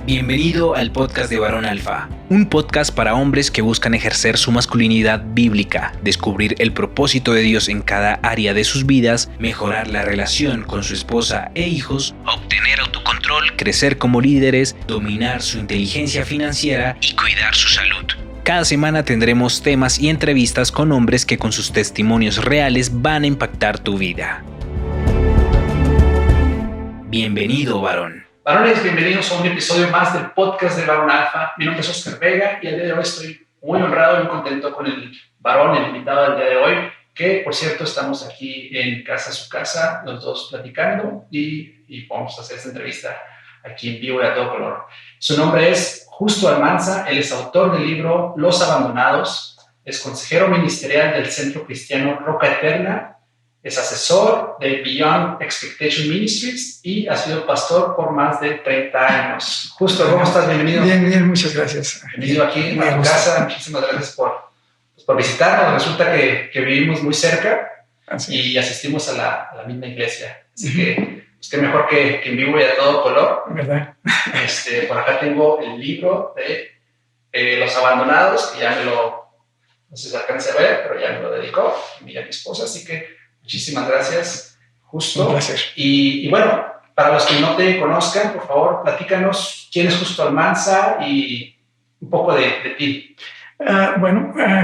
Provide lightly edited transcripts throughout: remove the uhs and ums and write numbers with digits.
Bienvenido al podcast de Varón Alfa, un podcast para hombres que buscan ejercer su masculinidad bíblica, descubrir el propósito de Dios en cada área de sus vidas, mejorar la relación con su esposa e hijos, obtener autocontrol, crecer como líderes, dominar su inteligencia financiera y cuidar su salud. Cada semana tendremos temas y entrevistas con hombres que con sus testimonios reales van a impactar tu vida. Bienvenido, varón. Varones, bienvenidos a un episodio más del podcast de Varón Alfa. Mi nombre es Oscar Vega y el día de hoy estoy muy honrado y muy contento con el varón, el invitado del día de hoy, que por cierto estamos aquí en su casa, los dos platicando y vamos a hacer esta entrevista aquí en vivo y a todo color. Su nombre es Justo Almanza, él es autor del libro Los Abandonados, es consejero ministerial del Centro Cristiano Roca Eterna, es asesor de Beyond Expectation Ministries y ha sido pastor por más de 30 años. Justo, ¿cómo estás? Bienvenido. Bien, muchas gracias. Bienvenido aquí a tu casa. Muchísimas gracias por visitarnos. Resulta que vivimos muy cerca y asistimos a la misma iglesia. Así que, pues, qué mejor que en vivo y a todo color. ¿Verdad? Por acá tengo el libro de Los Abandonados, que ya no sé si se alcance a ver, pero ya me lo dedicó a mi esposa. Así que muchísimas gracias, Justo. Un placer. Y bueno, para los que no te conozcan, por favor, platícanos quién es Justo Almanza y un poco de ti.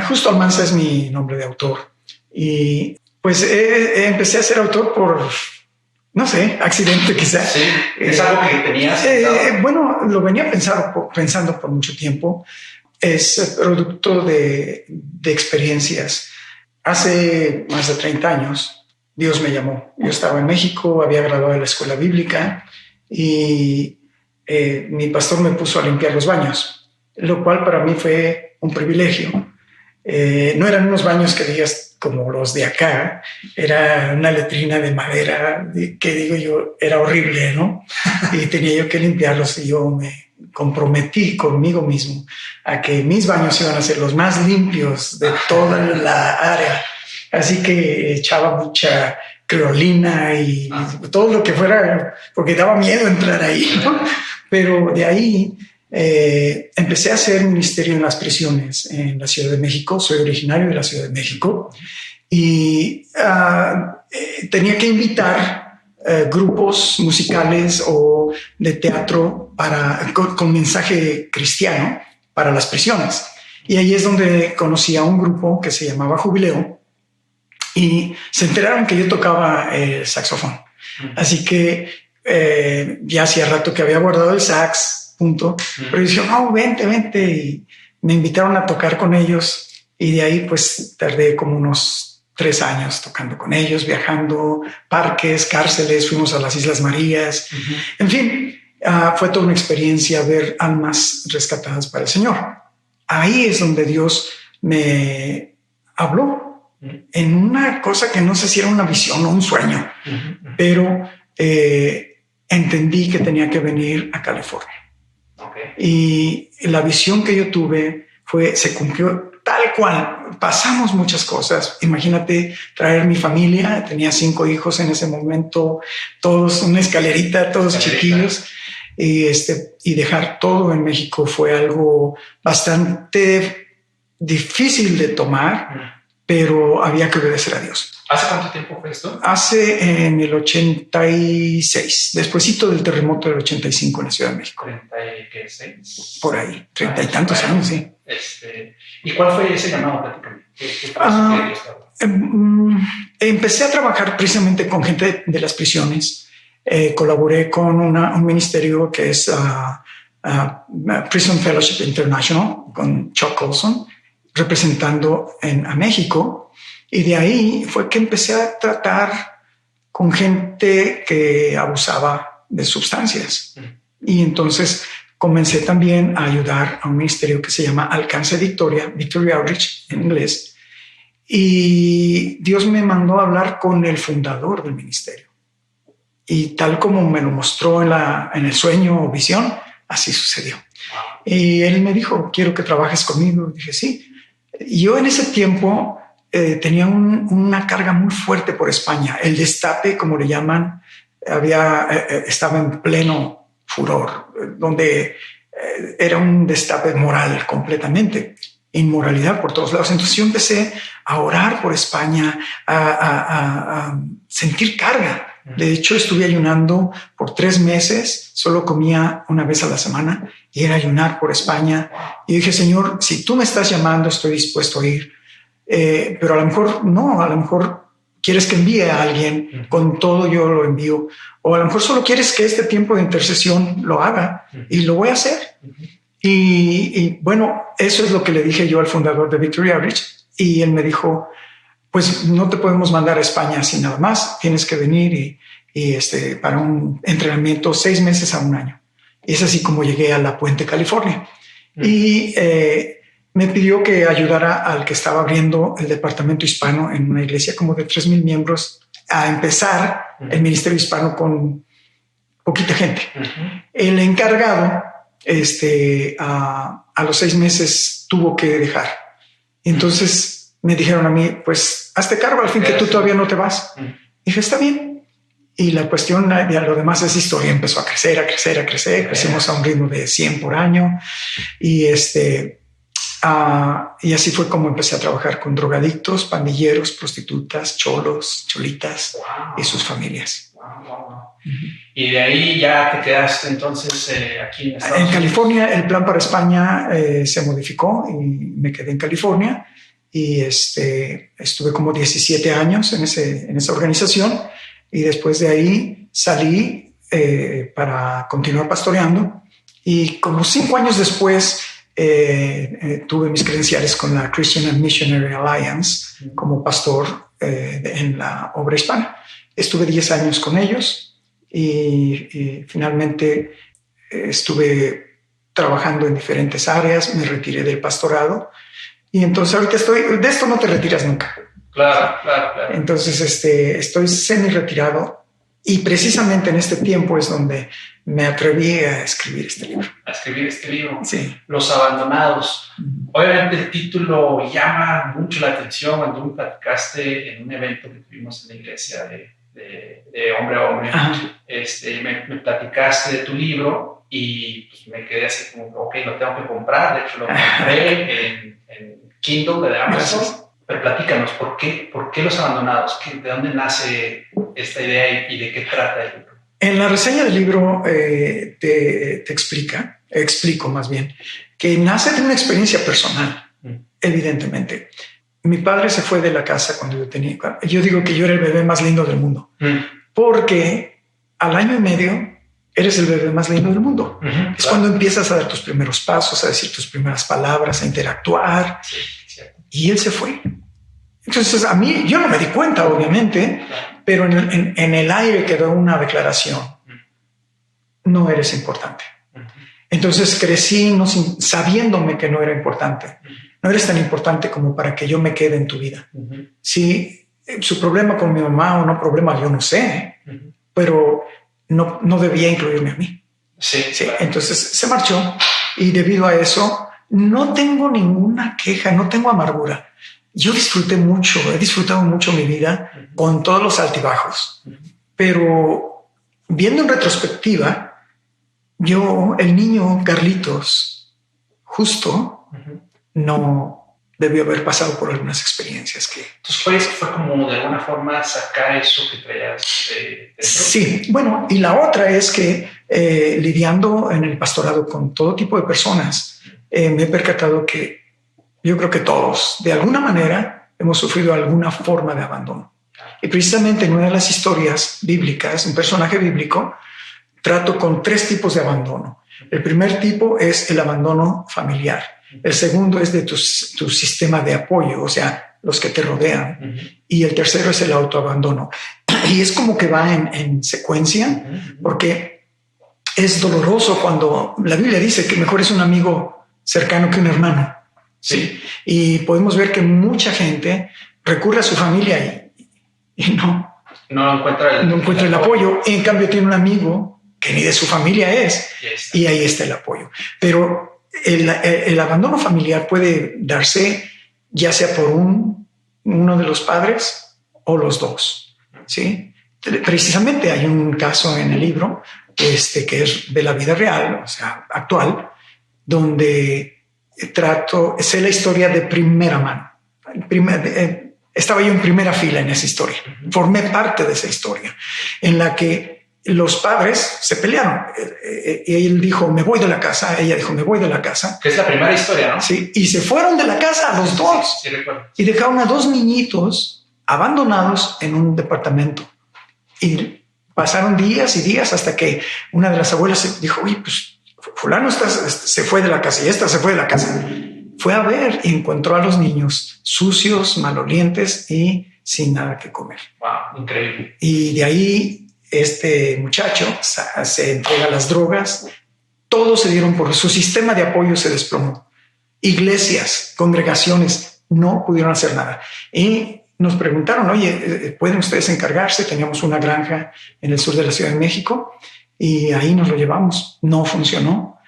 Justo Almanza es mi nombre de autor. Y pues empecé a ser autor por, no sé, accidente quizás. Sí, ¿es algo que tenías pensado? Lo venía pensando por mucho tiempo. Es producto de experiencias. Hace más de 30 años, Dios me llamó. Yo estaba en México, había graduado de la escuela bíblica y mi pastor me puso a limpiar los baños, lo cual para mí fue un privilegio. No eran unos baños que digas como los de acá, era una letrina de madera que digo yo, era horrible, ¿no? Y tenía yo que limpiarlos y yo me comprometí conmigo mismo a que mis baños iban a ser los más limpios de toda la área. Así que echaba mucha creolina y todo lo que fuera, porque daba miedo entrar ahí, ¿no? Pero de ahí empecé a hacer ministerio en las prisiones en la Ciudad de México. Soy originario de la Ciudad de México y tenía que invitar grupos musicales o de teatro con mensaje cristiano para las prisiones. Y ahí es donde conocí a un grupo que se llamaba Jubileo y se enteraron que yo tocaba el saxofón. Así que ya hacía rato que había guardado el sax, pero dijeron, no, vente. Y me invitaron a tocar con ellos y de ahí pues tardé como unos 3 años tocando con ellos, viajando, parques, cárceles, fuimos a las Islas Marías. En fin, fue toda una experiencia ver almas rescatadas para el Señor. Ahí es donde Dios me habló en una cosa que no sé si era una visión o un sueño, pero entendí que tenía que venir a California. Y la visión que yo tuve se cumplió tal cual. Pasamos muchas cosas. Imagínate traer mi familia. Tenía 5 hijos en ese momento, todos una escalerita, todos chiquillos. Y dejar todo en México fue algo bastante difícil de tomar, pero había que obedecer a Dios. ¿Hace cuánto tiempo fue esto? Hace en el 86, despuesito del terremoto del 85 en la Ciudad de México. 36. Por ahí, 30 y tantos años, sí. ¿Y cuál fue ese llamado? Platícame. Empecé a trabajar precisamente con gente de las prisiones. Colaboré con un ministerio que es Prison Fellowship International, con Chuck Colson, representando a México. Y de ahí fue que empecé a tratar con gente que abusaba de sustancias. Y entonces comencé también a ayudar a un ministerio que se llama Alcance Victoria, Victory Outreach en inglés. Y Dios me mandó a hablar con el fundador del ministerio. Y tal como me lo mostró en el sueño o visión, así sucedió. Y él me dijo, quiero que trabajes conmigo. Y dije, sí. Y yo en ese tiempo tenía una carga muy fuerte por España. El destape, como le llaman, estaba en pleno furor, donde era un destape moral completamente, inmoralidad por todos lados. Entonces yo empecé a orar por España, a sentir carga. De hecho, estuve ayunando por 3 meses, solo comía una vez a la semana y era ayunar por España. Y dije, Señor, si tú me estás llamando, estoy dispuesto a ir. Pero a lo mejor no, a lo mejor quieres que envíe a alguien, con todo yo lo envío. O a lo mejor solo quieres que este tiempo de intercesión lo haga y lo voy a hacer. Y bueno, eso es lo que le dije yo al fundador de Victory Outreach. Y él me dijo, pues no te podemos mandar a España así nada más. Tienes que venir y para un entrenamiento 6 meses a 1 año. Y es así como llegué a La Puente, California. Y me pidió que ayudara al que estaba abriendo el departamento hispano en una iglesia como de 3,000 miembros a empezar el ministerio hispano con poquita gente. El encargado, a los 6 meses tuvo que dejar. Entonces me dijeron a mí, pues hazte cargo al fin que tú todavía no te vas. Dije, está bien. Y la cuestión, ya lo demás es historia, empezó a crecer. Crecimos a un ritmo de 100 por año. Y y así fue como empecé a trabajar con drogadictos, pandilleros, prostitutas, cholos, cholitas y sus familias. Y de ahí ya te quedaste entonces aquí en Estados Unidos. En California, el plan para España se modificó y me quedé en California. Y estuve como 17 años en esa organización y después de ahí salí para continuar pastoreando y como 5 años después tuve mis credenciales con la Christian and Missionary Alliance como pastor en la obra hispana. Estuve 10 años con ellos y finalmente estuve trabajando en diferentes áreas, me retiré del pastorado. Y entonces ahorita de esto no te retiras nunca. Claro. Entonces estoy semi retirado y precisamente en este tiempo es donde me atreví a escribir este libro. Sí. Los abandonados. Obviamente el título llama mucho la atención cuando me platicaste en un evento que tuvimos en la iglesia de hombre a hombre. Me platicaste de tu libro y pues, me quedé así como, ok, lo tengo que comprar. De hecho lo compré en Kindle de Amazon. Gracias. Pero platícanos, ¿por qué los abandonados? ¿De dónde nace esta idea y de qué trata el libro? En la reseña del libro te explico más bien, que nace de una experiencia personal, evidentemente. Mi padre se fue de la casa cuando yo digo que yo era el bebé más lindo del mundo, porque al año y medio eres el bebé más lindo del mundo. Es cuando empiezas a dar tus primeros pasos, a decir tus primeras palabras, a interactuar. Sí. Y él se fue. Entonces a mí, yo no me di cuenta, obviamente, pero en el aire quedó una declaración. No eres importante. Entonces crecí sabiéndome que no era importante. No eres tan importante como para que yo me quede en tu vida. Si su problema con mi mamá o no problema, yo no sé, pero no debía incluirme a mí. Sí. Claro. Entonces se marchó y debido a eso no tengo ninguna queja, no tengo amargura. Yo he disfrutado mucho mi vida con todos los altibajos, pero viendo en retrospectiva, el niño Carlitos, justo, no debió haber pasado por algunas experiencias que... Entonces fue como de alguna forma sacar eso que traías dentro. Sí, bueno, y la otra es que lidiando en el pastorado con todo tipo de personas, me he percatado que yo creo que todos, de alguna manera, hemos sufrido alguna forma de abandono. Y precisamente en una de las historias bíblicas, un personaje bíblico, trato con 3 tipos de abandono. El primer tipo es el abandono familiar. El segundo es de tu sistema de apoyo, o sea, los que te rodean. Y el tercero es el autoabandono. Y es como que va en secuencia, porque es doloroso cuando la Biblia dice que mejor es un amigo cercano que un hermano. Sí. Y podemos ver que mucha gente recurre a su familia y no encuentra el apoyo. En cambio, tiene un amigo que ni de su familia es, y ahí está el apoyo. Pero el abandono familiar puede darse ya sea por uno de los padres o los dos. ¿Sí? Precisamente hay un caso en el libro que es de la vida real, o sea, actual, donde sé la historia de primera mano. Estaba yo en primera fila en esa historia. Formé parte de esa historia en la que los padres se pelearon. Él dijo, me voy de la casa. Ella dijo, me voy de la casa. Que es la primera historia, ¿no? Sí, y se fueron de la casa los dos. Sí, recuerdo. Y dejaron a 2 niñitos abandonados en un departamento. Y pasaron días y días hasta que una de las abuelas dijo, oye, pues fulano se fue de la casa y esta se fue de la casa. Fue a ver y encontró a los niños sucios, malolientes y sin nada que comer. Wow, increíble. Y de ahí este muchacho se entrega a las drogas. Todos se dieron por su sistema de apoyo se desplomó. Iglesias, congregaciones no pudieron hacer nada. Y nos preguntaron, oye, ¿pueden ustedes encargarse? Teníamos una granja en el sur de la Ciudad de México y ahí nos lo llevamos. No funcionó.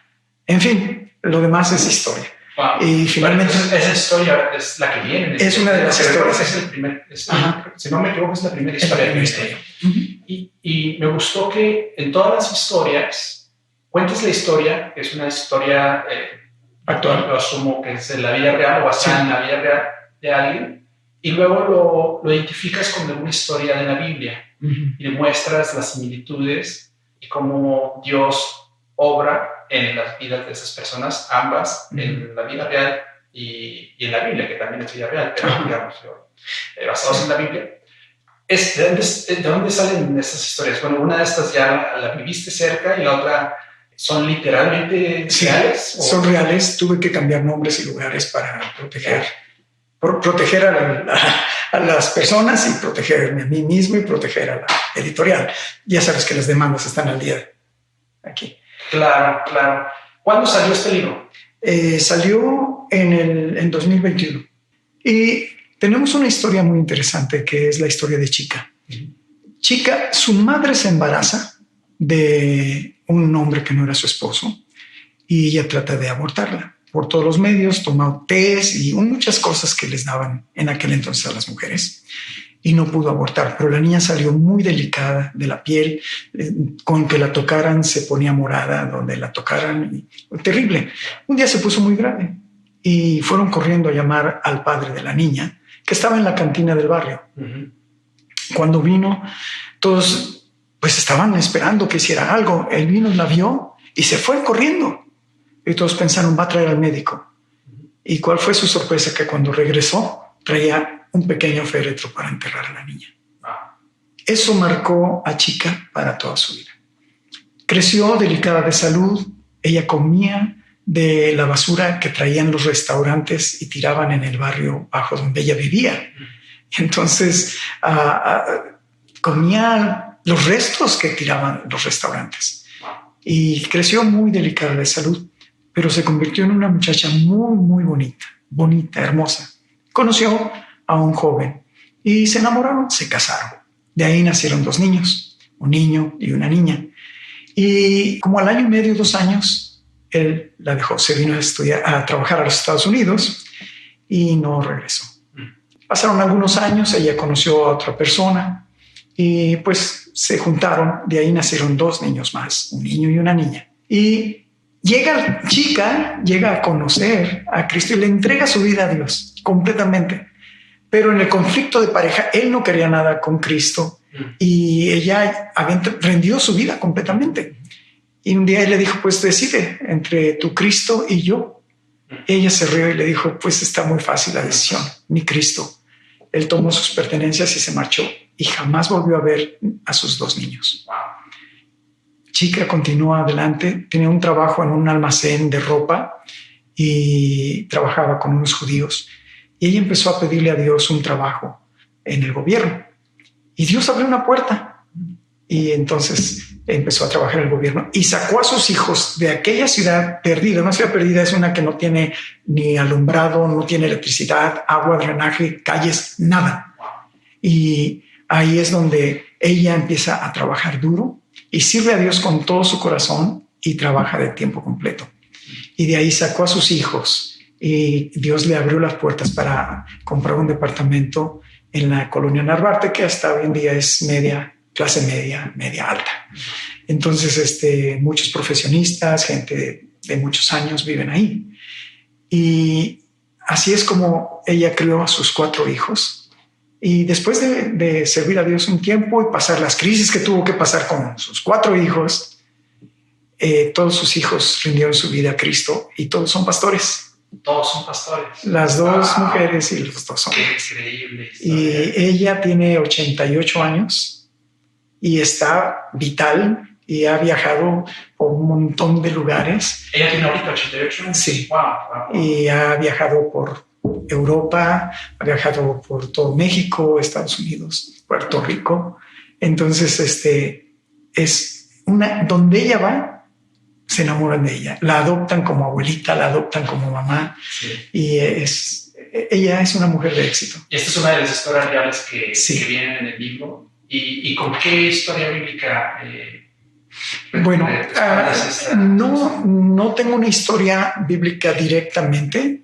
En fin, lo demás es historia. Wow. Y finalmente esa historia es la que viene. Es una de las historias. Es el primer, si no me equivoco, es la primera historia. Y me gustó que en todas las historias cuentes la historia, que es una historia actual, lo asumo que es de la vida real o basada en la vida real de alguien, y luego lo identificas con alguna historia de la Biblia y demuestras las similitudes y cómo Dios obra en las vidas de esas personas, ambas, en la vida real y en la Biblia, que también es vida real, pero digamos, basados en la Biblia. ¿De dónde salen estas historias? Bueno, una de estas ya la viviste cerca y la otra son literalmente reales. Son reales. Tuve que cambiar nombres y lugares para proteger a las personas y protegerme a mí mismo y proteger a la editorial. Ya sabes que las demandas están al día aquí. Claro. ¿Cuándo salió este libro? Salió en 2021. Y tenemos una historia muy interesante que es la historia de Chica. Chica, su madre se embaraza de un hombre que no era su esposo y ella trata de abortarla. Por todos los medios, toma test y muchas cosas que les daban en aquel entonces a las mujeres. Y no pudo abortar, pero la niña salió muy delicada de la piel, con que la tocaran se ponía morada, donde la tocaran, terrible. Un día se puso muy grave y fueron corriendo a llamar al padre de la niña, que estaba en la cantina del barrio. Cuando vino, todos pues estaban esperando que hiciera algo. Él vino, la vio y se fue corriendo. Y todos pensaron, va a traer al médico. ¿Y cuál fue su sorpresa? Que cuando regresó, traía un pequeño féretro para enterrar a la niña. Eso marcó a Chica para toda su vida. Creció delicada de salud. Ella comía de la basura que traían los restaurantes y tiraban en el barrio bajo donde ella vivía. Entonces comía los restos que tiraban los restaurantes. Y creció muy delicada de salud, pero se convirtió en una muchacha muy, muy bonita, hermosa. Conoció a un joven y se enamoraron, se casaron. De ahí nacieron 2 niños, un niño y una niña. Y como al año y medio, 2 años, él la dejó, se vino a trabajar a los Estados Unidos y no regresó. Pasaron algunos años, ella conoció a otra persona y pues se juntaron. De ahí nacieron 2 niños más, un niño y una niña. Y Chica llega a conocer a Cristo y le entrega su vida a Dios completamente. Pero en el conflicto de pareja, él no quería nada con Cristo y ella había rendido su vida completamente. Y un día él le dijo, pues decide entre tu Cristo y yo. Ella se rió y le dijo, pues está muy fácil la decisión, mi Cristo. Él tomó sus pertenencias y se marchó y jamás volvió a ver a sus 2 niños. Chica continuó adelante, tenía un trabajo en un almacén de ropa y trabajaba con unos judíos. Y ella empezó a pedirle a Dios un trabajo en el gobierno. Y Dios abrió una puerta. Y entonces empezó a trabajar en el gobierno y sacó a sus hijos de aquella ciudad perdida. Una ciudad perdida es una que no tiene ni alumbrado, no tiene electricidad, agua, drenaje, calles, nada. Y ahí es donde ella empieza a trabajar duro y sirve a Dios con todo su corazón y trabaja de tiempo completo. Y de ahí sacó a sus hijos y Dios le abrió las puertas para comprar un departamento en la colonia Narvarte, que hasta hoy en día es media clase media alta. Entonces, muchos profesionistas, gente de muchos años viven ahí. Y así es como ella crió a sus 4 hijos. Y después de servir a Dios un tiempo y pasar las crisis que tuvo que pasar con sus 4 hijos, todos sus hijos rindieron su vida a Cristo y todos son pastores. Todos son pastores. Las 2 mujeres y los 2 hombres. Increíble. Y ella tiene 88 años y está vital y ha viajado por un montón de lugares. ¿Ella tiene ahorita 88? Sí. Wow. Y ha viajado por Europa, ha viajado por todo México, Estados Unidos, Puerto Rico. Entonces, es donde ella va, se enamoran de ella, la adoptan como abuelita, la adoptan como mamá. Sí. Y ella es una mujer de éxito. Y esta es una de las historias reales que vienen en el libro. ¿Y con qué historia bíblica? Bueno, no tengo una historia bíblica directamente,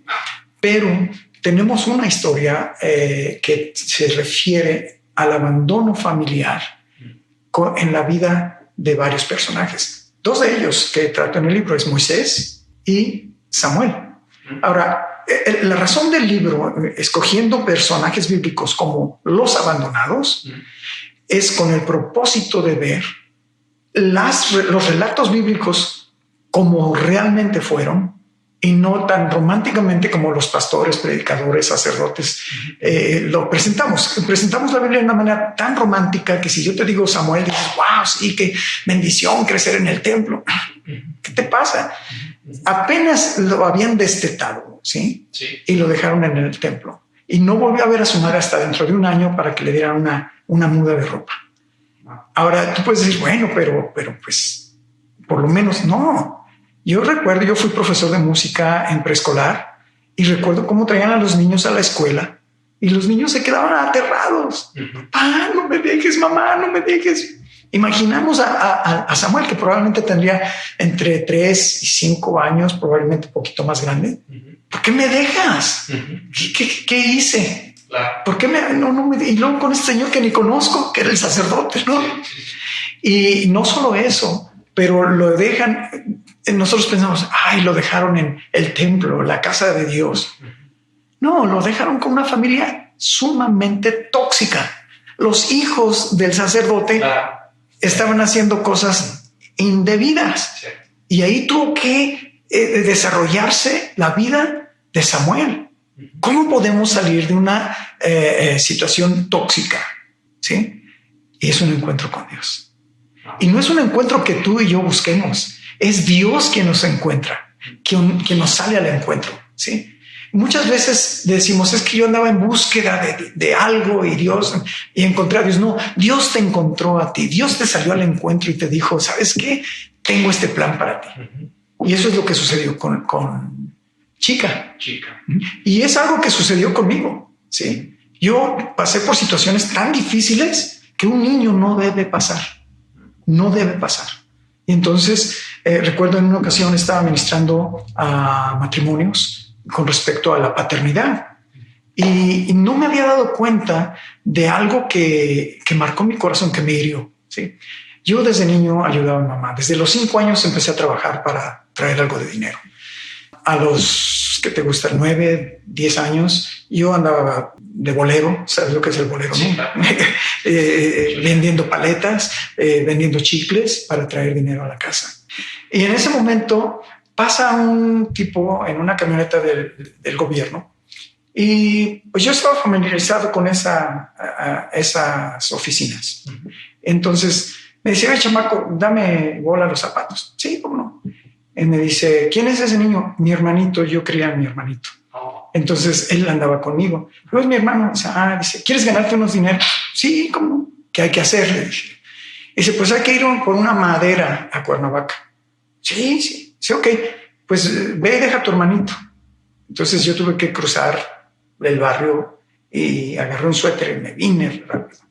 pero tenemos una historia que se refiere al abandono familiar en la vida de varios personajes. 2 de ellos que trato en el libro es Moisés y Samuel. Ahora, la razón del libro, escogiendo personajes bíblicos como los abandonados, es con el propósito de ver los relatos bíblicos como realmente fueron y no tan románticamente como los pastores, predicadores, sacerdotes lo presentamos. Presentamos la Biblia de una manera tan romántica que si yo te digo Samuel, dices, wow, sí, qué bendición crecer en el templo. ¿Qué te pasa? Apenas lo habían destetado, ¿sí? Y lo dejaron en el templo. Y no volvió a ver a su madre hasta dentro de un año para que le dieran una muda de ropa. Ahora tú puedes decir, bueno, pero pues por lo menos no. Yo fui profesor de música en preescolar y recuerdo cómo traían a los niños a la escuela y los niños se quedaban aterrados. Papá, no me dejes, mamá, no me dejes. Imaginamos a Samuel, que probablemente tendría entre 3 y 5 años, probablemente un poquito más grande. ¿Por qué me dejas? ¿Qué hice? ¿Por qué y luego con este señor que ni conozco, que era el sacerdote, ¿no? Y no solo eso, pero lo dejan. Nosotros pensamos, lo dejaron en el templo, la casa de Dios. No, lo dejaron con una familia sumamente tóxica. Los hijos del sacerdote estaban haciendo cosas indebidas. Y ahí tuvo que desarrollarse la vida de Samuel. ¿Cómo podemos salir de una situación tóxica? ¿Sí? Y es un encuentro con Dios. Y no es un encuentro que tú y yo busquemos. Es Dios quien nos encuentra, quien nos sale al encuentro. ¿Sí? Muchas veces decimos, es que yo andaba en búsqueda de algo y encontré a Dios. No, Dios te encontró a ti. Dios te salió al encuentro y te dijo, ¿sabes qué? Tengo este plan para ti. Y eso es lo que sucedió con Chica. Y es algo que sucedió conmigo. ¿Sí? Yo pasé por situaciones tan difíciles que un niño no debe pasar. No debe pasar. Y entonces recuerdo en una ocasión estaba ministrando a matrimonios con respecto a la paternidad y no me había dado cuenta de algo que marcó mi corazón, que me hirió. ¿Sí? Yo desde niño ayudaba a mi mamá. Desde los 5 años empecé a trabajar para traer algo de dinero. A los, ¿qué te gusta? 9, 10 años, yo andaba de bolero. ¿Sabes lo que es el bolero? Sí, ¿no? Vendiendo paletas, vendiendo chicles para traer dinero a la casa. Y en ese momento pasa un tipo en una camioneta del gobierno y pues yo estaba familiarizado con esas oficinas. Entonces me decía, "Ay, chamaco, dame bola a los zapatos". Sí, ¿cómo no? Y me dice, ¿quién es ese niño? Mi hermanito, yo crié a mi hermanito. Entonces él andaba conmigo. Luego es mi hermano. Dice, ¿quieres ganarte unos dineros? Sí, ¿cómo no? ¿Qué hay que hacer? Le dije. Dice, pues hay que ir por una madera a Cuernavaca. Sí, ok. Pues ve y deja a tu hermanito. Entonces yo tuve que cruzar el barrio y agarré un suéter y me vine rápido.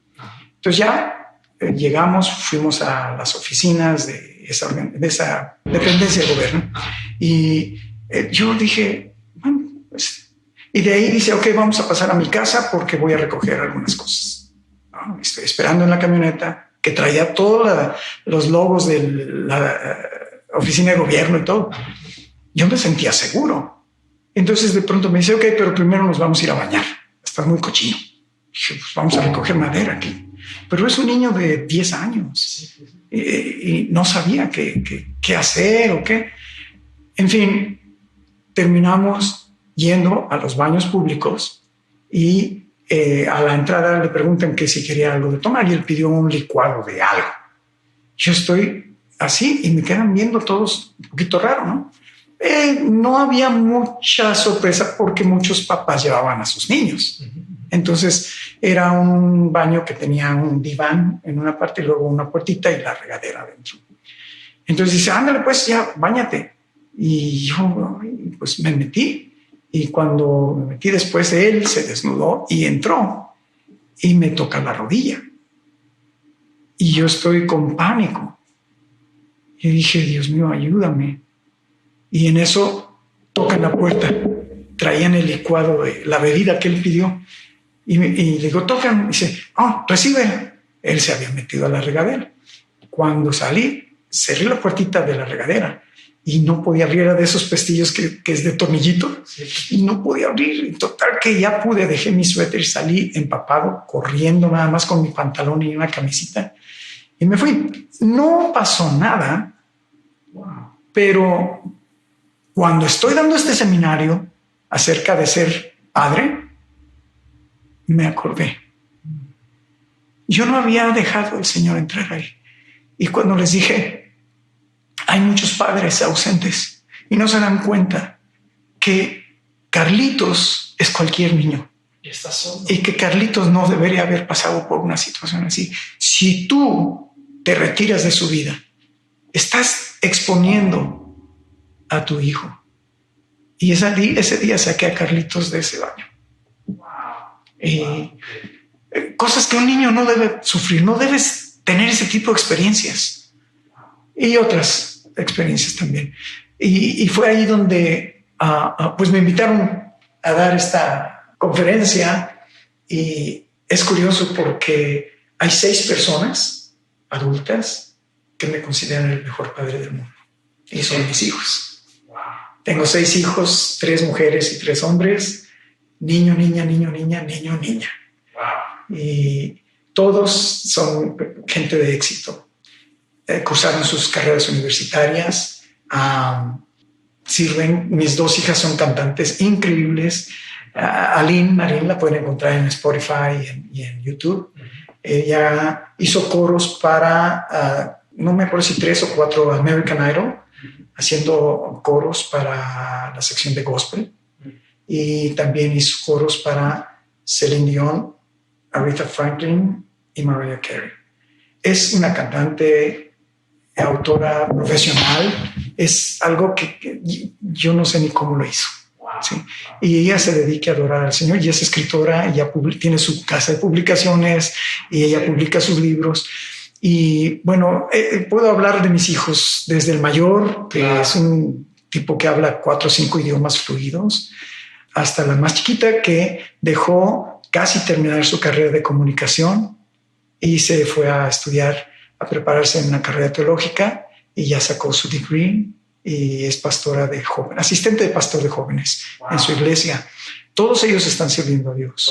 Entonces ya llegamos, fuimos a las oficinas de esa dependencia de gobierno y yo dije, bueno, pues, y de ahí dice, ok, vamos a pasar a mi casa porque voy a recoger algunas cosas. Estoy esperando en la camioneta que traía todos los logos de la oficina de gobierno y todo. Yo me sentía seguro. Entonces de pronto me dice, ok, pero primero nos vamos a ir a bañar. Estás muy cochino. Dije, pues vamos a recoger madera aquí. Pero es un niño de 10 años y no sabía qué hacer o qué. En fin, terminamos yendo a los baños públicos y a la entrada le preguntan que si quería algo de tomar y él pidió un licuado de algo. Yo estoy así y me quedan viendo todos un poquito raro, ¿no? No había mucha sorpresa porque muchos papás llevaban a sus niños. Entonces era un baño que tenía un diván en una parte y luego una puertita y la regadera adentro. Entonces dice, ándale pues, ya, báñate. Y yo pues me metí. Y cuando me metí después, él se desnudó y entró y me toca la rodilla. Y yo estoy con pánico. Y dije, Dios mío, ayúdame. Y en eso tocan la puerta. Traían el licuado de la bebida que él pidió. Y le digo, tocan. Y dice, recibe. Él se había metido a la regadera. Cuando salí, cerré la puertita de la regadera y no podía abrir. Era de esos pestillos que es de tornillito. Sí. Y no podía abrir. En total que ya pude, dejé mi suéter y salí empapado, corriendo nada más con mi pantalón y una camisita. Y me fui. No pasó nada. Wow. Pero cuando estoy dando este seminario acerca de ser padre, me acordé. Yo no había dejado al Señor entrar ahí. Y cuando les dije, hay muchos padres ausentes y no se dan cuenta que Carlitos es cualquier niño. Y que Carlitos no debería haber pasado por una situación así. Si tú te retiras de su vida, estás exponiendo a tu hijo. Y ese día saqué a Carlitos de ese baño. Cosas que un niño no debe sufrir, no debes tener ese tipo de experiencias y otras experiencias también. Y fue ahí donde pues me invitaron a dar esta conferencia y es curioso porque hay 6 personas adultas que me consideran el mejor padre del mundo y son mis hijos. Tengo 6 hijos, 3 mujeres y 3 hombres. Niño, niña, niño, niña, niño, niña. Wow. Y todos son gente de éxito. Cursaron sus carreras universitarias. Sirven. Mis 2 hijas son cantantes increíbles. Aline Marín la pueden encontrar en Spotify y en YouTube. Ella hizo coros para, no me acuerdo si 3 o 4 American Idol, haciendo coros para la sección de gospel. Y también hizo coros para Celine Dion, Aretha Franklin y Mariah Carey. Es una cantante, autora profesional. Es algo que yo no sé ni cómo lo hizo. ¿Sí? Y ella se dedica a adorar al Señor y es escritora. Ella tiene su casa de publicaciones y ella publica sus libros. Y bueno, puedo hablar de mis hijos desde el mayor, que es un tipo que habla 4 o 5 idiomas fluidos, hasta la más chiquita que dejó casi terminar su carrera de comunicación y se fue a estudiar, a prepararse en una carrera teológica y ya sacó su degree y es pastora de jóvenes, asistente de pastor de jóvenes en su iglesia. Todos ellos están sirviendo a Dios.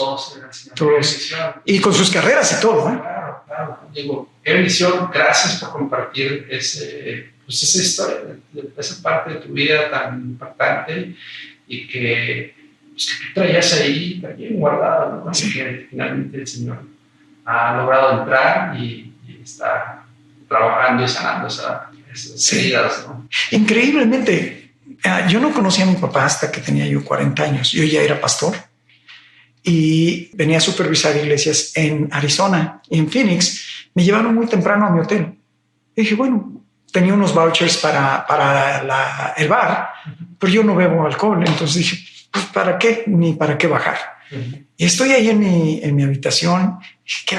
Todos. Y con sus carreras y todo. Claro. Digo, qué bendición. Gracias por compartir esa historia, esa parte de tu vida tan impactante y que traías ahí también guardada, ¿no? Sí. Que finalmente el Señor ha logrado entrar y está trabajando y sanando esas heridas, ¿no? Increíblemente, yo no conocía a mi papá hasta que tenía yo 40 años. Yo ya era pastor y venía a supervisar iglesias en Arizona y en Phoenix. Me llevaron muy temprano a mi hotel. Y dije, bueno, tenía unos vouchers para el bar, pero yo no bebo alcohol. Entonces dije, pues ¿para qué? Ni para qué bajar. Y estoy ahí en mi habitación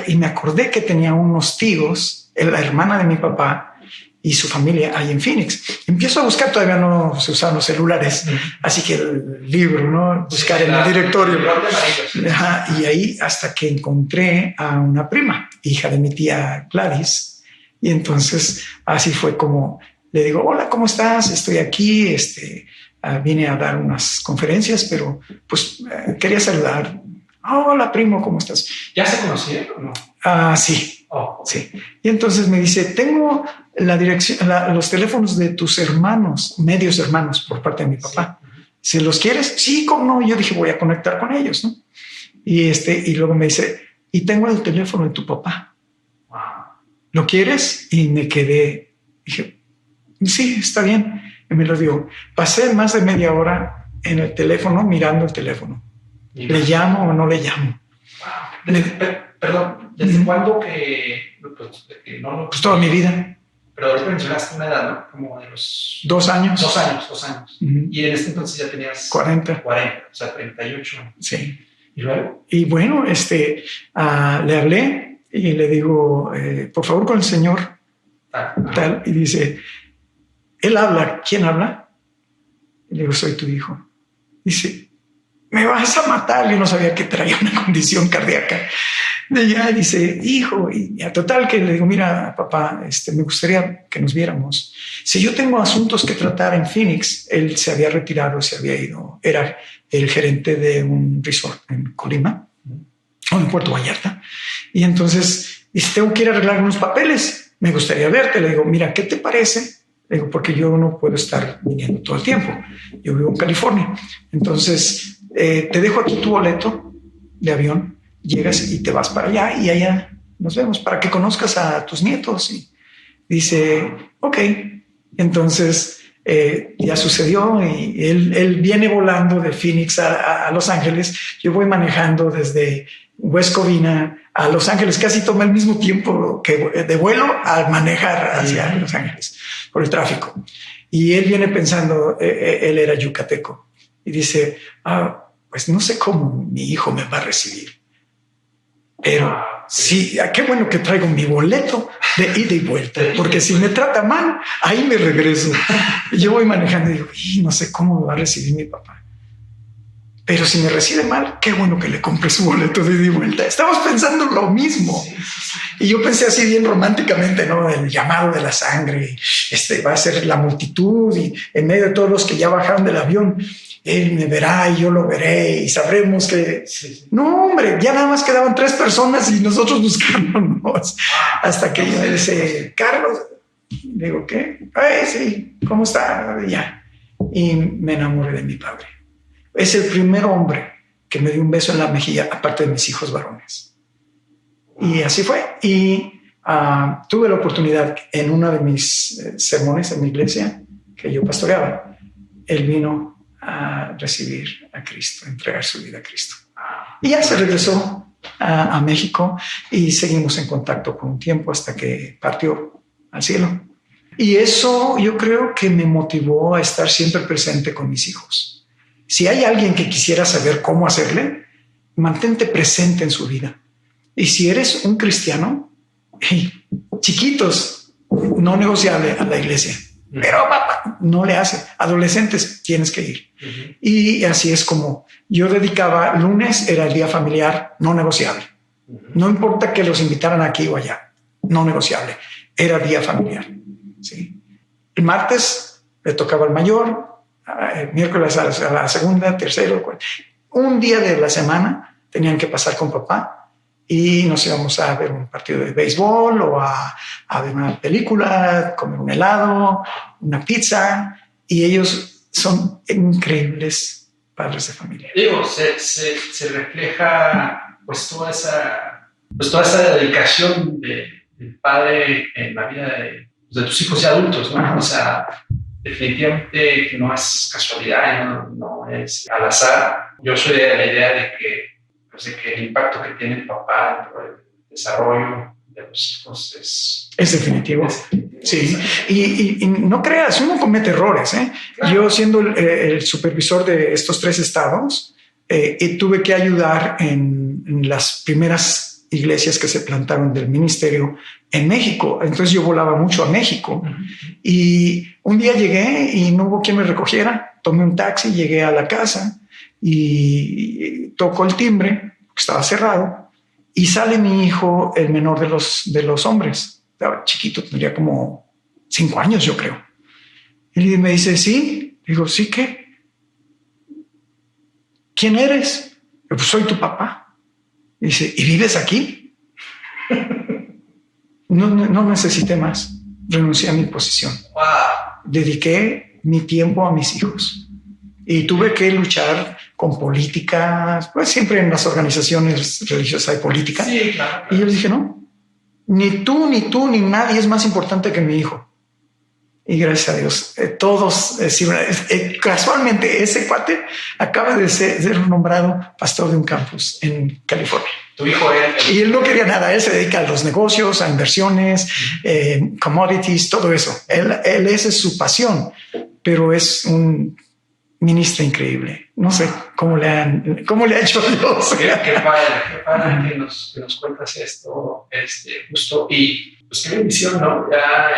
y me acordé que tenía unos tíos, la hermana de mi papá y su familia ahí en Phoenix. Empiezo a buscar, todavía no se usaban los celulares, así que el libro, ¿no? Buscar en el directorio. Y ahí hasta que encontré a una prima hija de mi tía Gladys. Y entonces así fue como le digo, hola, ¿cómo estás? Estoy aquí, vine a dar unas conferencias, pero pues quería saludar. Hola, primo, ¿cómo estás? ¿Ya se conocieron o no? Sí. Oh. Sí. Y entonces me dice, tengo la dirección, los teléfonos de tus hermanos, medios hermanos por parte de mi papá. Sí. ¿Se los quieres? Sí, ¿cómo no? Yo dije, voy a conectar con ellos, ¿no? Y luego me dice, y tengo el teléfono de tu papá. Wow. ¿Lo quieres? Y me quedé, dije, sí, está bien. Y me lo dio. Pasé más de media hora en el teléfono mirando el teléfono. ¿Le llamo o no le llamo? Wow. Perdón, ¿desde cuándo que no? Pues toda mi vida. Pero ahorita mencionaste una edad, ¿no? Como de los... 2 años. 2 años, 2 años. Y en este entonces ya tenías... 40. 40, o sea, 38. Sí. ¿Y luego? Y bueno, le hablé y le digo, por favor, con el señor. Tal. Y dice, él habla. ¿Quién habla? Y le digo, soy tu hijo. Dice, me vas a matar. Yo no sabía que traía una condición cardíaca. Y ya dice, hijo, y a total que le digo, mira, papá, me gustaría que nos viéramos. Si yo tengo asuntos que tratar en Phoenix, él se había retirado, se había ido, era el gerente de un resort en Colima o en Puerto Vallarta. Y entonces dice, tengo que ir a arreglar unos papeles, me gustaría verte. Le digo, mira, ¿qué te parece? Le digo, porque yo no puedo estar viniendo todo el tiempo. Yo vivo en California. Entonces, te dejo aquí tu boleto de avión. Llegas y te vas para allá y allá nos vemos para que conozcas a tus nietos. Y dice, ok. Entonces ya sucedió y él viene volando de Phoenix a Los Ángeles. Yo voy manejando desde West Covina a Los Ángeles. Casi toma el mismo tiempo que de vuelo al manejar hacia Los Ángeles por el tráfico. Y él viene pensando, él era yucateco y dice, pues no sé cómo mi hijo me va a recibir. Pero sí, qué bueno que traigo mi boleto de ida y vuelta, porque si me trata mal, ahí me regreso. Yo voy manejando y digo, no sé cómo me va a recibir mi papá. Pero si me recibe mal, qué bueno que le compré su boleto de ida y vuelta. Estamos pensando lo mismo. Y yo pensé así bien románticamente, ¿no? El llamado de la sangre, va a ser la multitud y en medio de todos los que ya bajaron del avión, él me verá y yo lo veré y sabremos que... No, hombre, ya nada más quedaban 3 personas y nosotros buscándonos. Hasta que yo le dice, Carlos, digo, ¿qué? Sí, ¿cómo está? Ya. Y me enamoré de mi padre. Es el primer hombre que me dio un beso en la mejilla, aparte de mis hijos varones. Y así fue. Y tuve la oportunidad en uno de mis sermones en mi iglesia, que yo pastoreaba, él vino a recibir a Cristo, a entregar su vida a Cristo. Y ya se regresó a México y seguimos en contacto por un tiempo hasta que partió al cielo. Y eso yo creo que me motivó a estar siempre presente con mis hijos. Si hay alguien que quisiera saber cómo hacerle, mantente presente en su vida. Y si eres un cristiano, chiquitos, no negociable a la iglesia. Pero papá, no le hace. Adolescentes, tienes que ir. Y así es como yo dedicaba, lunes era el día familiar no negociable. No importa que los invitaran aquí o allá, no negociable. Era día familiar. ¿Sí? El martes le tocaba al mayor, el miércoles a la segunda, tercero, cuarto. Un día de la semana tenían que pasar con papá y nos íbamos a ver un partido de béisbol o a ver una película, comer un helado, una pizza, y ellos son increíbles padres de familia. Digo, se refleja pues toda esa dedicación del padre en la vida de tus hijos y adultos, ¿no? O sea, definitivamente no es casualidad, no es al azar. Yo soy de la idea de que el impacto que tiene el papá dentro del desarrollo de los hijos es definitivo. Sí, y no creas, uno comete errores. Claro. Yo siendo el supervisor de estos 3 estados, tuve que ayudar en las primeras iglesias que se plantaron del ministerio en México. Entonces yo volaba mucho a México. Y un día llegué y no hubo quien me recogiera. Tomé un taxi, llegué a la casa y tocó el timbre, estaba cerrado, y sale mi hijo, el menor de los hombres. Estaba chiquito, tendría como 5 años, yo creo. Y me dice, sí. Digo, ¿sí qué? ¿Quién eres? Yo, pues soy tu papá. Y dice, ¿y vives aquí? No necesité más. Renuncié a mi posición. Wow. Dediqué mi tiempo a mis hijos. Y tuve que luchar con política. Pues siempre en las organizaciones religiosas hay política. Sí, claro. Y yo les dije, no, ni tú, ni nadie es más importante que mi hijo. Y gracias a Dios, todos casualmente ese cuate acaba de ser nombrado pastor de un campus en California. Tu hijo, y él no quería nada. Él se dedica a los negocios, a inversiones, commodities, todo eso. Él esa es su pasión, pero es un ministro increíble. No sé cómo le ha hecho Dios. Qué padre que nos cuentas esto, justo. Y pues qué bendición, ¿no? Ya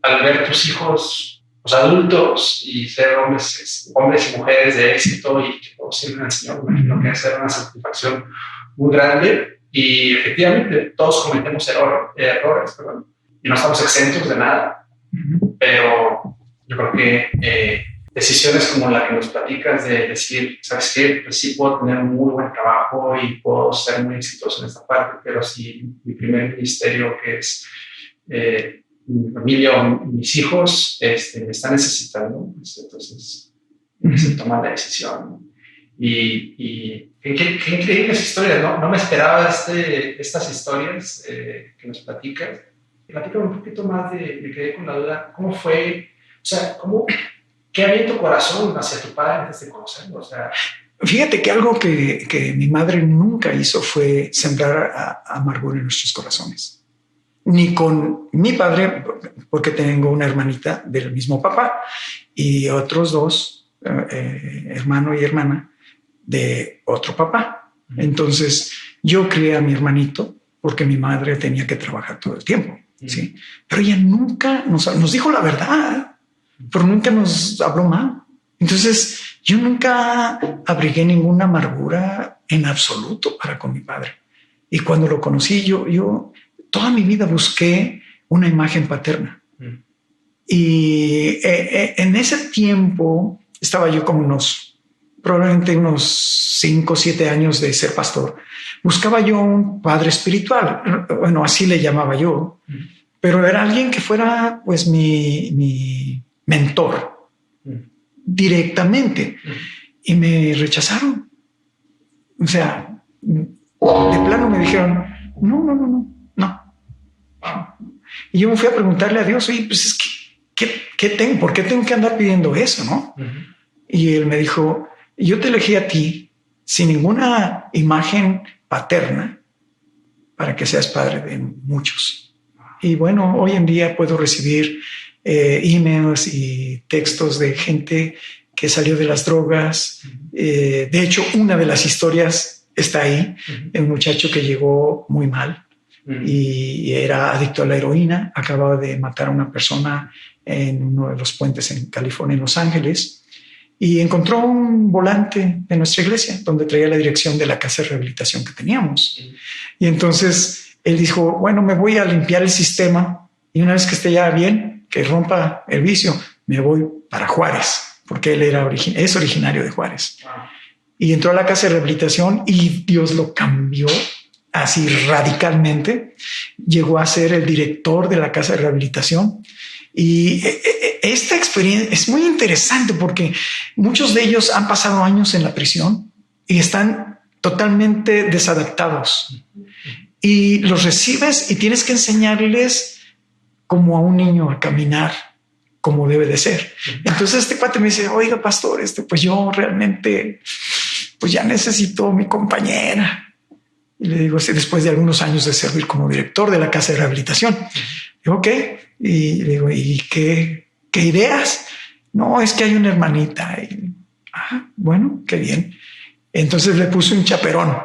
al ver tus hijos, los adultos, y ser hombres y mujeres de éxito y que todos sirven al Señor, me imagino que va a ser una satisfacción muy grande. Y efectivamente todos cometemos errores, perdón, y no estamos exentos de nada. Pero yo creo que decisiones como la que nos platicas de decir, ¿sabes qué? Pues sí puedo tener un muy buen trabajo y puedo ser muy exitoso en esta parte, pero si mi primer ministerio, que es mi familia o mis hijos, me están necesitando, pues entonces se toma la decisión. Y qué increíbles historias, ¿no? No me esperaba estas historias que nos platicas. Platícame un poquito más me quedé con la duda, ¿cómo fue? O sea, ¿qué había en tu corazón hacia tu padre antes de conocerlo? O sea, fíjate que algo que mi madre nunca hizo fue sembrar amargura en nuestros corazones. Ni con mi padre, porque tengo una hermanita del mismo papá, y otros 2, hermano y hermana, de otro papá. Entonces, yo crié a mi hermanito porque mi madre tenía que trabajar todo el tiempo. ¿Sí? Pero ella nunca nos dijo la verdad, pero nunca nos habló mal. Entonces, yo nunca abrigué ninguna amargura en absoluto para con mi padre. Y cuando lo conocí, yo toda mi vida busqué una imagen paterna. Y en ese tiempo estaba yo como probablemente unos 5 o 7 años de ser pastor. Buscaba yo un padre espiritual. Bueno, así le llamaba yo, pero era alguien que fuera pues mi mentor directamente. Y me rechazaron. O sea, de plano me dijeron, no. Y yo me fui a preguntarle a Dios, oye, pues es que, ¿qué tengo? ¿Por qué tengo que andar pidiendo eso? ¿No? Y él me dijo, yo te elegí a ti sin ninguna imagen paterna para que seas padre de muchos. Y bueno, hoy en día puedo recibir emails y textos de gente que salió de las drogas. De hecho, una de las historias está ahí, un muchacho que llegó muy mal y era adicto a la heroína, acababa de matar a una persona en uno de los puentes en California, en Los Ángeles, y encontró un volante de nuestra iglesia donde traía la dirección de la casa de rehabilitación que teníamos. Y entonces él dijo, bueno, me voy a limpiar el sistema y una vez que esté ya bien, que rompa el vicio, me voy para Juárez, porque él es originario de Juárez. Y entró a la casa de rehabilitación y Dios lo cambió así radicalmente. Llegó a ser el director de la casa de rehabilitación. Y esta experiencia es muy interesante porque muchos de ellos han pasado años en la prisión y están totalmente desadaptados. Y los recibes y tienes que enseñarles como a un niño a caminar como debe de ser. Entonces este cuate me dice, oiga, pastor, pues yo realmente pues ya necesito mi compañera. Y le digo, después de algunos años de servir como director de la casa de rehabilitación. Digo, ok. Y le digo, ¿y qué ideas? No, es que hay una hermanita. Y, bueno, qué bien. Entonces le puse un chaperón.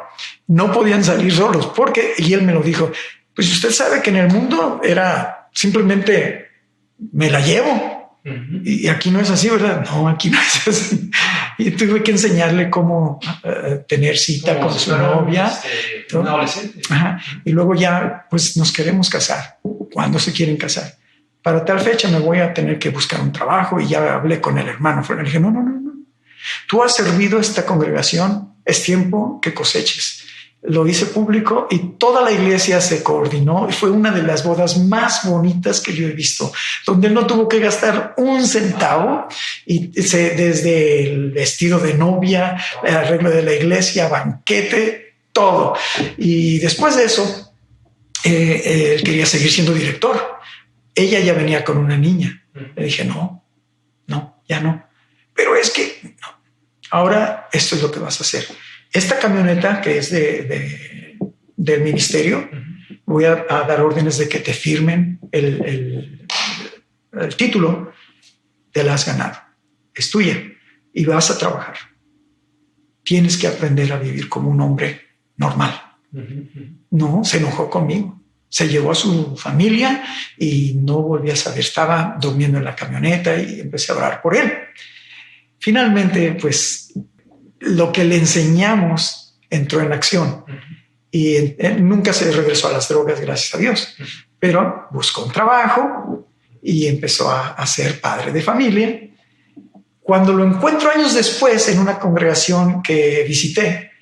No podían salir solos y él me lo dijo, pues usted sabe que en el mundo era simplemente me la llevo. Y aquí no es así, ¿verdad? No, aquí no es así. Y tuve que enseñarle cómo tener cita con su novia. todo. Un adolescente. Ajá. Y luego ya, pues nos queremos casar. ¿Cuándo se quieren casar? Para tal fecha me voy a tener que buscar un trabajo, y ya hablé con el hermano. Le dije, no. Tú has servido a esta congregación, es tiempo que coseches. Lo hice público y toda la iglesia se coordinó y fue una de las bodas más bonitas que yo he visto, donde él no tuvo que gastar un centavo, y desde el vestido de novia, el arreglo de la iglesia, banquete, todo. Y después de eso, él quería seguir siendo director. Ella ya venía con una niña. Le dije, no, ya no. Pero es que no. Ahora esto es lo que vas a hacer. Esta camioneta que es del ministerio, voy a dar órdenes de que te firmen el título. Te la has ganado. Es tuya y vas a trabajar. Tienes que aprender a vivir como un hombre normal. No, se enojó conmigo. Se llevó a su familia y no volví a saber. Estaba durmiendo en la camioneta y empecé a orar por él. Finalmente, pues, lo que le enseñamos entró en acción y él nunca se regresó a las drogas, gracias a Dios, pero buscó un trabajo y empezó a ser padre de familia. Cuando lo encuentro años después en una congregación que visité,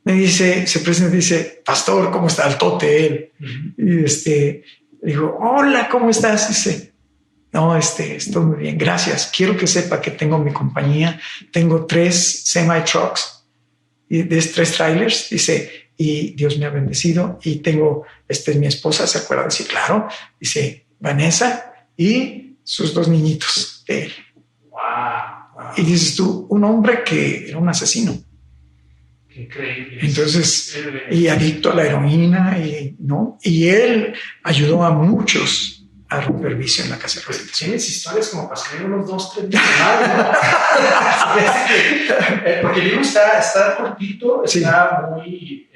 me dice, se presenta y dice, pastor, ¿cómo está? Altote él. Y le digo, hola, ¿cómo estás? Dice, no, estoy muy bien, gracias. Quiero que sepa que tengo mi compañía, tengo 3 semi-trucks y 3 trailers, dice, y Dios me ha bendecido, y tengo, esta es mi esposa, ¿se acuerda? Dice, claro, dice, Vanessa y sus 2 niñitos de él. Wow. Y dices tú, un hombre que era un asesino. Qué increíble. Entonces, y adicto a la heroína, y él ayudó a muchos a romper vicio en la casa de pues tienes historias como para escribir unos 2, 3 días más, ¿no? Porque el libro está cortito, está muy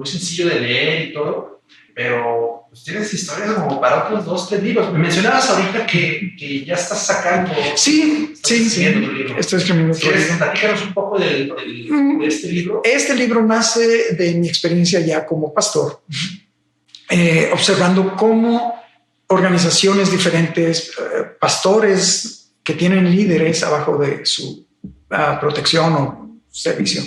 sencillo de leer y todo, pero pues tienes historias como para otros 2, 3 libros. Me mencionabas ahorita que ya estás sacando. Sí. Tu libro. Estoy escribiendo otro libro. Platícanos un poco de este libro. Este libro nace de mi experiencia ya como pastor, observando cómo organizaciones diferentes, pastores que tienen líderes abajo de su protección o servicio,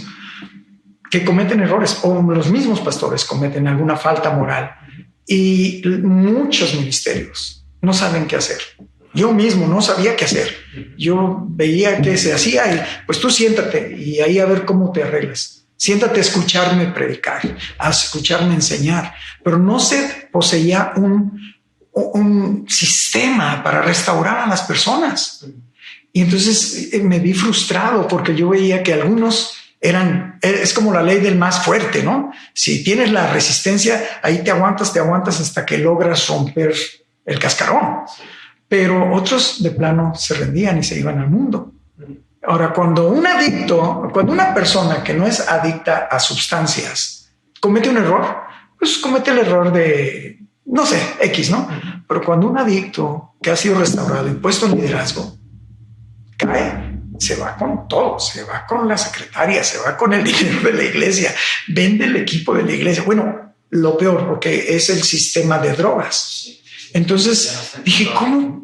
que cometen errores, o los mismos pastores cometen alguna falta moral, y muchos ministerios no saben qué hacer. Yo mismo no sabía qué hacer. Yo veía que se hacía y pues tú siéntate y ahí a ver cómo te arreglas. Siéntate a escucharme predicar, a escucharme enseñar, pero no se poseía un sistema para restaurar a las personas. Y entonces me vi frustrado porque yo veía que algunos es como la ley del más fuerte, ¿no? Si tienes la resistencia, ahí te aguantas hasta que logras romper el cascarón. Pero otros de plano se rendían y se iban al mundo. Ahora, cuando una persona que no es adicta a sustancias comete un error, pues comete el error de, no sé, X, ¿no? Pero cuando un adicto que ha sido restaurado y puesto en liderazgo cae, se va con todo, se va con la secretaria, se va con el dinero de la iglesia, vende el equipo de la iglesia. Bueno, lo peor, porque es el sistema de drogas. Entonces dije,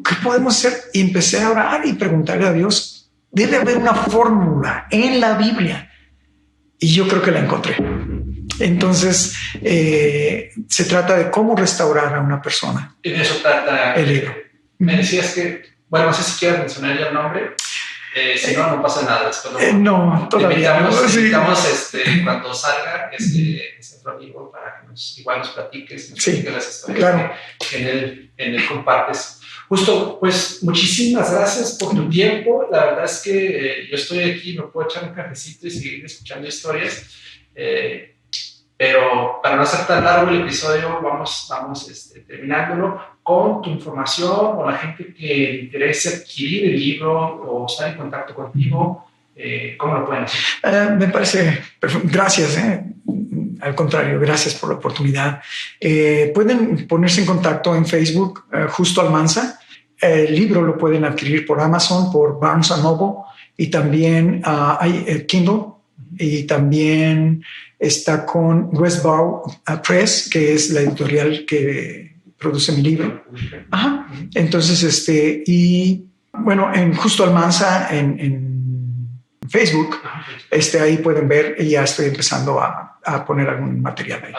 ¿qué podemos hacer? Y empecé a orar y preguntarle a Dios, debe haber una fórmula en la Biblia. Y yo creo que la encontré. Entonces, se trata de cómo restaurar a una persona. Y de eso trata el libro. Me decías que, bueno, no sé si quieres mencionar ya el nombre. Si no pasa nada. No, todavía no. Invitamos cuando salga ese otro libro para que igual nos platiques, platiques las historias, claro, que en él compartes. Justo, pues muchísimas gracias por tu tiempo. La verdad es que yo estoy aquí, me puedo echar un cafecito y seguir escuchando historias. Pero para no hacer tan largo el episodio, vamos terminándolo con tu información o la gente que le interese adquirir el libro o estar en contacto contigo. ¿Cómo lo pueden hacer? Me parece perfecto. Gracias. Al contrario, gracias por la oportunidad. Pueden ponerse en contacto en Facebook, Justo Almanza. El libro lo pueden adquirir por Amazon, por Barnes & Noble, y también hay Kindle. y también está con Westbow Press, que es la editorial que produce mi libro. Ajá. Entonces, y bueno, en Justo Almanza, en Facebook, ahí pueden ver, y ya estoy empezando a poner algún material ahí.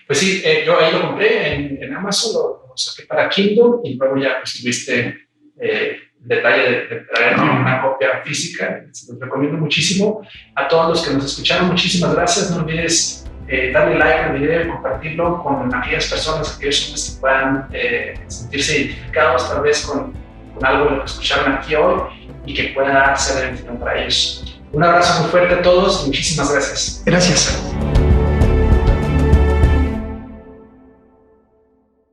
Pues sí, yo ahí lo compré en Amazon, lo saqué para Kindle, y luego ya pues tuviste el detalle de traerme una copia física. Se los recomiendo muchísimo. A todos los que nos escucharon, muchísimas gracias. No olvides darle like al video y compartirlo con aquellas personas, aquellos hombres que puedan sentirse identificados tal vez con algo de lo que escucharon aquí hoy y que pueda ser de bendición para ellos. Un abrazo muy fuerte a todos y muchísimas gracias. Gracias.